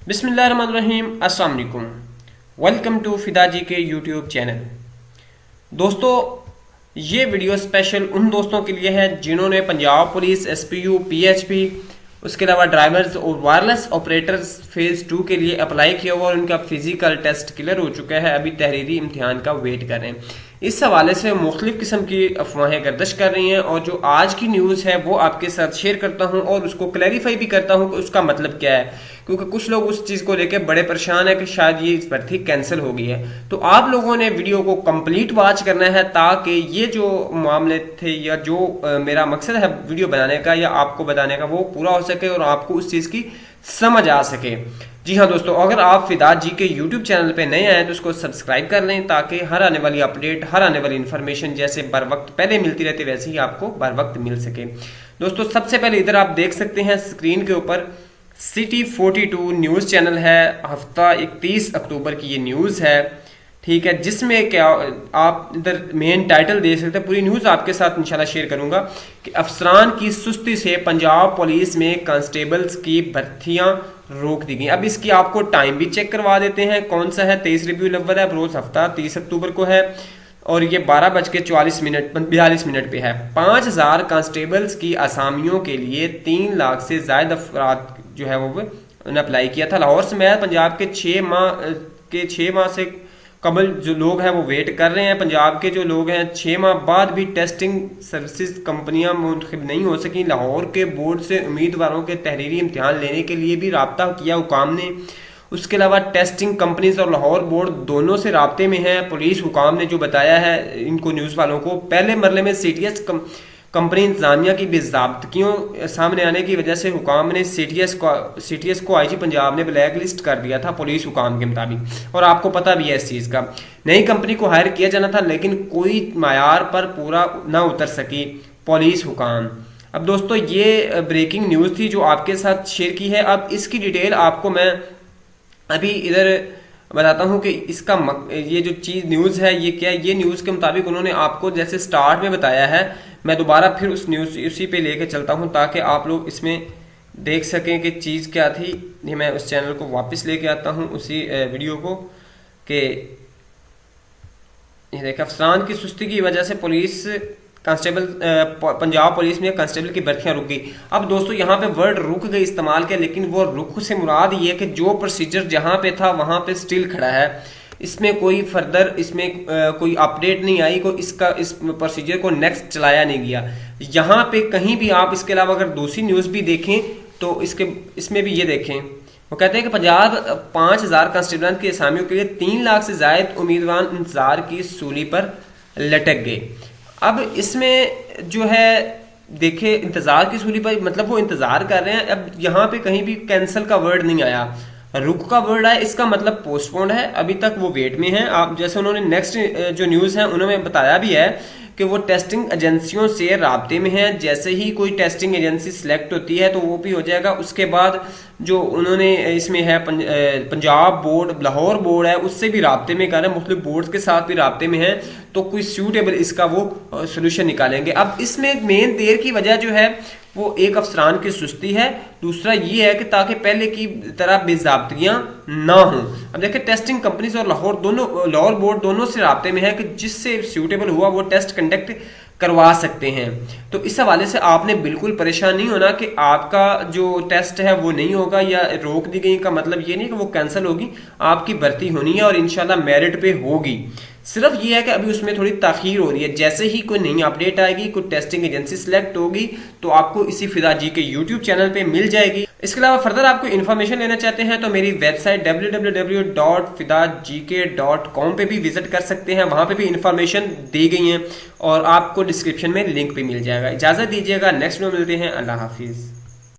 बिस्मिल्लाहिर्रहमानिर्रहीम। अस्सलाम वालेकुम। वेलकम टू फिदा जी के यूट्यूब चैनल। दोस्तों, ये वीडियो स्पेशल उन दोस्तों के लिए है जिन्होंने पंजाब पुलिस, एसपीयू, पीएचपी, उसके अलावा ड्राइवर्स और वायरलेस ऑपरेटर्स फेज़ 2 के लिए अप्लाई किया हुआ और उनका फिजिकल टेस्ट क्लियर हो चुका है। अभी तहरीरी इम्तिहान का वेट कर रहे हैं। इस हवाले से मुख्तलिफ किस्म की अफवाहें गर्दिश कर रही हैं और जो आज की न्यूज़ है वो आपके साथ शेयर करता हूं और उसको क्लैरिफाई भी करता हूं कि उसका मतलब क्या है, क्योंकि कुछ लोग उस चीज़ को लेकर बड़े परेशान है कि शायद ये इस भर्ती कैंसिल हो गई है। तो आप लोगों ने वीडियो को कंप्लीट वॉच करना है ताकि ये जो मामले थे या जो मेरा मकसद है वीडियो बनाने का या आपको बताने का वो पूरा हो सके और आपको उस चीज़ की समझ आ सके। जी हाँ दोस्तों, अगर आप फिदा जी के यूट्यूब चैनल पे नए आए तो उसको सब्सक्राइब कर लें ताकि हर आने वाली अपडेट, हर आने वाली इन्फॉर्मेशन जैसे बर वक्त पहले मिलती रहती वैसे ही आपको बर वक्त मिल सके। दोस्तों, सबसे पहले इधर आप देख सकते हैं स्क्रीन के ऊपर सिटी 42 न्यूज़ चैनल है। हफ्ता 31 अक्टूबर की ये न्यूज़ है, ठीक है, जिसमें क्या आप इधर मेन टाइटल देख सकते हैं। पूरी न्यूज़ आपके साथ इंशाल्लाह शेयर करूंगा कि अफसरान की सुस्ती से पंजाब पुलिस में कांस्टेबल्स की भर्तियां रोक दी गई। अब इसकी आपको टाइम भी चेक करवा देते हैं, कौन सा है। 23 रबीउल अव्वल है, रोज़ हफ्ता 30 अक्टूबर को है और ये 12:42 पे है। 5000 कांस्टेबल्स की असामियों के लिए 3 लाख से ज़्यादा अफराद जो है वो उन्होंने अप्लाई किया था। लाहौर समेत पंजाब के 6 माह से कबल जो लोग हैं वो वेट कर रहे हैं। पंजाब के जो लोग हैं 6 माह बाद भी टेस्टिंग सर्विसेज कंपनियां मुंतखब नहीं हो सकी। लाहौर के बोर्ड से उम्मीदवारों के तहरीरी इम्तिहान लेने के लिए भी रब्ता किया हुकाम ने। उसके अलावा टेस्टिंग कंपनीज और लाहौर बोर्ड दोनों से राब्ते में है। पुलिस हुकाम ने जो बताया है इनको न्यूज़ वालों को, पहले मरले में सीटीएस कंपनी इंतजामिया की बेज़ाब्तगियों सामने आने की वजह से हुकाम ने सीटीएस को आईजी पंजाब ने ब्लैक लिस्ट कर दिया था पुलिस हुकाम के मुताबिक, और आपको पता भी है इस चीज़ का। नई कंपनी को हायर किया जाना था लेकिन कोई मायार पर पूरा ना उतर सकी पुलिस हुकाम। अब दोस्तों, ये ब्रेकिंग न्यूज़ थी जो आपके साथ शेयर की है। अब इसकी डिटेल आपको मैं अभी इधर बताता हूँ कि इसका ये जो चीज़ न्यूज़ है ये क्या है। ये न्यूज़ के मुताबिक उन्होंने आपको जैसे स्टार्ट में बताया है, मैं दोबारा फिर उस न्यूज़ उसी पे लेके चलता हूँ ताकि आप लोग इसमें देख सकें कि चीज़ क्या थी। ये मैं उस चैनल को वापस लेके आता हूँ उसी वीडियो को कि ये देखें, अफसरान की सुस्ती की वजह से पुलिस कांस्टेबल पंजाब पुलिस में कांस्टेबल की भर्तियां रुक गई। अब दोस्तों, यहाँ पे वर्ड रुक गई इस्तेमाल किया, लेकिन वो रुक से मुराद ये है कि जो प्रोसीजर जहाँ पे था वहाँ पे स्टिल खड़ा है। इसमें कोई फर्दर कोई अपडेट नहीं आई, इस प्रोसीजर को नेक्स्ट चलाया नहीं गया। यहाँ पे कहीं भी आप इसके अलावा अगर दूसरी न्यूज़ भी देखें तो इसमें भी ये देखें, वो कहते हैं कि पंजाब 5000 कांस्टेबल की असामियों के लिए 3 लाख से ज़ायद उम्मीदवार इंतजार की सूली पर लटक गए। अब इसमें जो है देखे, इंतज़ार की सूली पर मतलब वो इंतज़ार कर रहे हैं। अब यहाँ पे कहीं भी कैंसिल का वर्ड नहीं आया, रुक का वर्ड आया, इसका मतलब पोस्टपोन्ड है, अभी तक वो वेट में है। आप जैसे उन्होंने नेक्स्ट जो न्यूज़ है उन्होंने बताया भी है कि वो टेस्टिंग एजेंसियों से राब्ते में हैं। जैसे ही कोई टेस्टिंग एजेंसी सिलेक्ट होती है तो वो भी हो जाएगा। उसके बाद जो उन्होंने इसमें है पंजाब बोर्ड, लाहौर बोर्ड है, उससे भी राब्ते में कर रहे हैं, मुख्तलिफ बोर्ड के साथ भी राब्ते में हैं, तो कोई सूटेबल इसका वो सोल्यूशन निकालेंगे। अब इसमें मेन देर की वजह जो है वो एक अफसरान की सुस्ती है, दूसरा ये है कि ताकि पहले की तरह बेज़ाब्तियाँ ना हों। अब देखिए, टेस्टिंग कंपनीज और लाहौर बोर्ड दोनों से राब्ते में है कि जिससे सूटेबल हुआ वो टेस्ट कंडक्ट करवा सकते हैं। तो इस हवाले से आपने बिल्कुल परेशान नहीं होना कि आपका जो टेस्ट है वो नहीं होगा या रोक दी गई, का मतलब ये नहीं कि वो कैंसिल होगी। आपकी भर्ती होनी है और इंशाल्लाह मेरिट पे होगी। सिर्फ ये है कि अभी उसमें थोड़ी ताखीर हो रही है। जैसे ही कोई नई अपडेट आएगी, कोई टेस्टिंग एजेंसी सिलेक्ट होगी तो आपको इसी फिदा जी के यूट्यूब चैनल पे मिल जाएगी। इसके अलावा फर्दर आपको इन्फॉर्मेशन लेना चाहते हैं तो मेरी वेबसाइट www.fidajk.com पे भी विजिट कर सकते हैं। वहाँ पे भी इन्फॉर्मेशन दी गई है और आपको डिस्क्रिप्शन में लिंक भी मिल जाएगा। इजाज़त दीजिएगा, नेक्स्ट में मिलते हैं। अल्लाह हाफिज़।